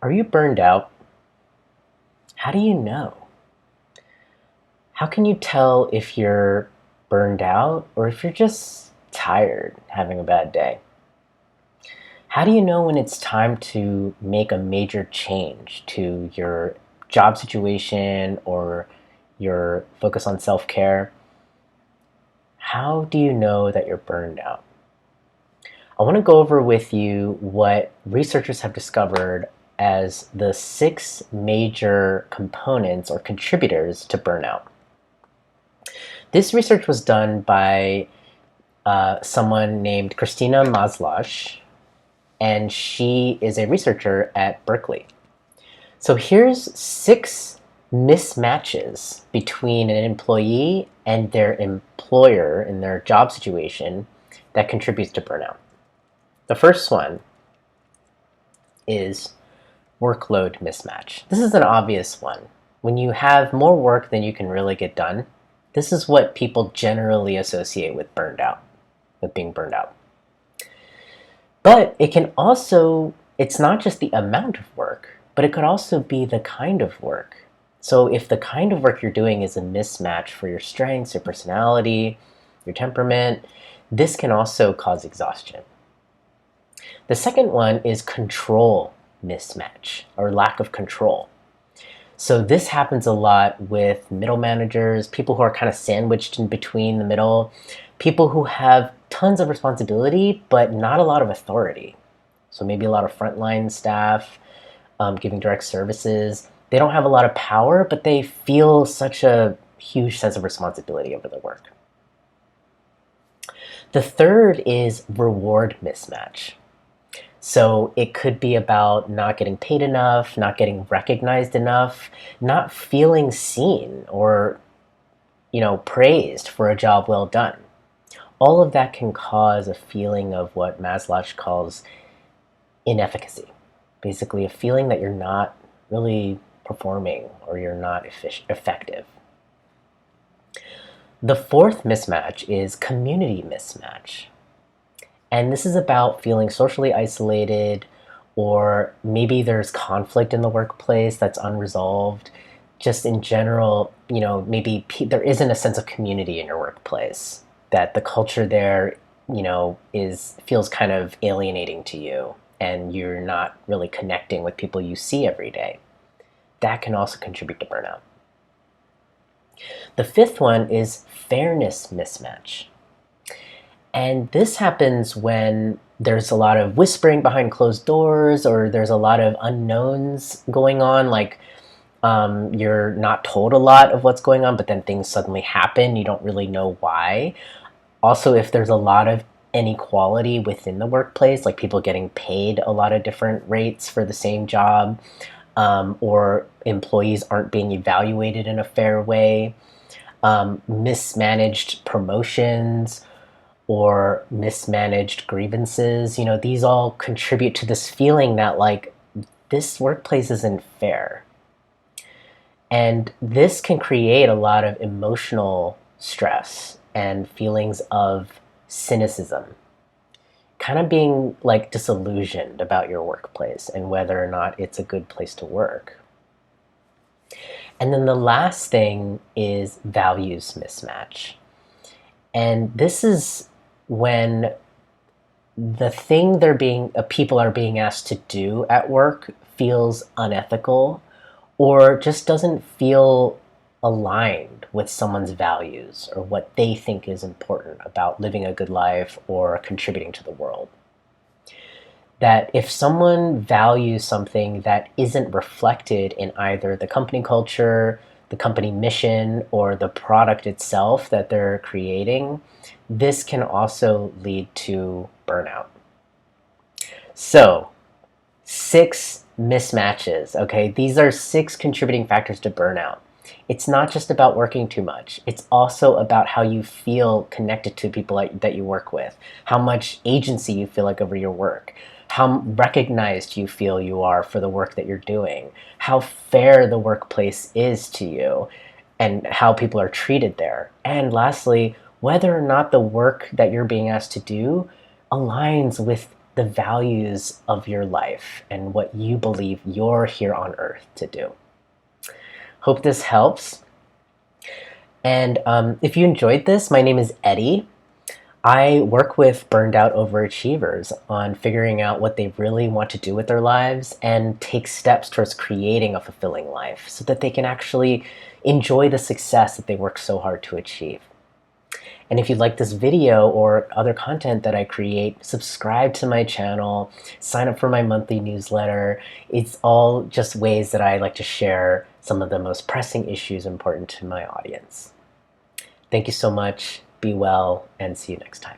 Are you burned out? How do you know? How can you tell if you're burned out or if you're just tired, having a bad day? How do you know when it's time to make a major change to your job situation or your focus on self care? How do you know that you're burned out? I want to go over with you what researchers have discovered as the 6 major components or contributors to burnout. This research was done by someone named Christina Maslach, and she is a researcher at Berkeley. So here's 6 mismatches between an employee and their employer in their job situation that contributes to burnout. The first one is workload mismatch. This is an obvious one. When you have more work than you can really get done, this is what people generally associate with burned out, with being burned out. But it can also, it's not just the amount of work, but it could also be the kind of work. So if the kind of work you're doing is a mismatch for your strengths, your personality, your temperament, this can also cause exhaustion. The second one is control mismatch or lack of control. So this happens a lot with middle managers, people who are kind of sandwiched in between the middle, people who have tons of responsibility but not a lot of authority. So maybe a lot of frontline staff giving direct services. They don't have a lot of power, but they feel such a huge sense of responsibility over their work. The third is reward mismatch. So it could be about not getting paid enough, not getting recognized enough, not feeling seen or, praised for a job well done. All of that can cause a feeling of what Maslach calls inefficacy. Basically, a feeling that you're not really performing or you're not effective. The fourth mismatch is community mismatch. And this is about feeling socially isolated, or maybe there's conflict in the workplace that's unresolved. Just in general, maybe there isn't a sense of community in your workplace, that the culture there, feels kind of alienating to you, and you're not really connecting with people you see every day. That can also contribute to burnout. The fifth one is fairness mismatch. And this happens when there's a lot of whispering behind closed doors, or there's a lot of unknowns going on, like you're not told a lot of what's going on, but then things suddenly happen. You don't really know why. Also, if there's a lot of inequality within the workplace, like people getting paid a lot of different rates for the same job, or employees aren't being evaluated in a fair way, mismanaged promotions, or mismanaged grievances, these all contribute to this feeling that like this workplace isn't fair. And this can create a lot of emotional stress and feelings of cynicism, kind of being like disillusioned about your workplace and whether or not it's a good place to work. And then the last thing is values mismatch. And this is when the thing people are being asked to do at work feels unethical or just doesn't feel aligned with someone's values or what they think is important about living a good life or contributing to the world. That if someone values something that isn't reflected in either the company culture, the company mission, or the product itself that they're creating, this can also lead to burnout. So, 6 mismatches, okay? These are 6 contributing factors to burnout. It's not just about working too much. It's also about how you feel connected to people that you work with, how much agency you feel like over your work, how recognized you feel you are for the work that you're doing, how fair the workplace is to you, and how people are treated there. And lastly, whether or not the work that you're being asked to do aligns with the values of your life and what you believe you're here on earth to do. Hope this helps. And if you enjoyed this, my name is Eddie. I work with burned out overachievers on figuring out what they really want to do with their lives and take steps towards creating a fulfilling life so that they can actually enjoy the success that they work so hard to achieve. And if you like this video or other content that I create, subscribe to my channel, sign up for my monthly newsletter. It's all just ways that I like to share some of the most pressing issues important to my audience. Thank you so much. Be well, and see you next time.